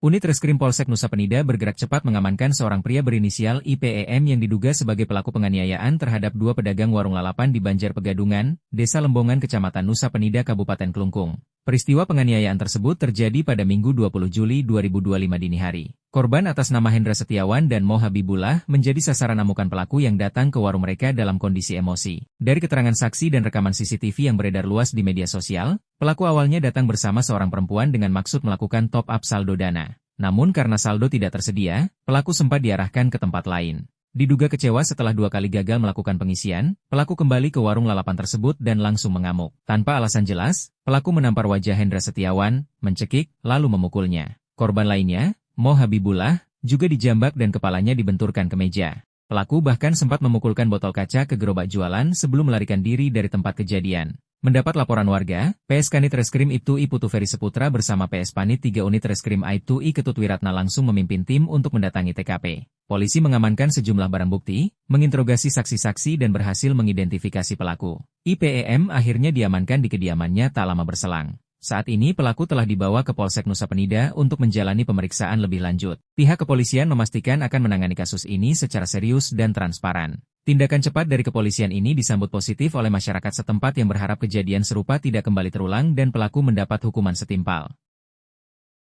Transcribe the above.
Unit Reskrim Polsek Nusa Penida bergerak cepat mengamankan seorang pria berinisial IPEM yang diduga sebagai pelaku penganiayaan terhadap dua pedagang warung lalapan di Banjar Pegadungan, Desa Lembongan, Kecamatan Nusa Penida, Kabupaten Klungkung. Peristiwa penganiayaan tersebut terjadi pada Minggu 20 Juli 2025 dini hari. Korban atas nama Hendra Setiawan dan Mo Habibullah menjadi sasaran amukan pelaku yang datang ke warung mereka dalam kondisi emosi. Dari keterangan saksi dan rekaman CCTV yang beredar luas di media sosial, pelaku awalnya datang bersama seorang perempuan dengan maksud melakukan top up saldo dana. Namun karena saldo tidak tersedia, pelaku sempat diarahkan ke tempat lain. Diduga kecewa setelah 2 kali gagal melakukan pengisian, pelaku kembali ke warung lalapan tersebut dan langsung mengamuk. Tanpa alasan jelas, pelaku menampar wajah Hendra Setiawan, mencekik, lalu memukulnya. Korban lainnya, Mo Habibullah, juga dijambak dan kepalanya dibenturkan ke meja. Pelaku bahkan sempat memukulkan botol kaca ke gerobak jualan sebelum melarikan diri dari tempat kejadian. Mendapat laporan warga, PS Kanit Reskrim Ibtu I Putu Ferry Seputra bersama PS Panit 3 Unit Reskrim Aibtu I Ketut Wiratna langsung memimpin tim untuk mendatangi TKP. Polisi mengamankan sejumlah barang bukti, menginterogasi saksi-saksi dan berhasil mengidentifikasi pelaku. IPEM akhirnya diamankan di kediamannya tak lama berselang. Saat ini pelaku telah dibawa ke Polsek Nusa Penida untuk menjalani pemeriksaan lebih lanjut. Pihak kepolisian memastikan akan menangani kasus ini secara serius dan transparan. Tindakan cepat dari kepolisian ini disambut positif oleh masyarakat setempat yang berharap kejadian serupa tidak kembali terulang dan pelaku mendapat hukuman setimpal.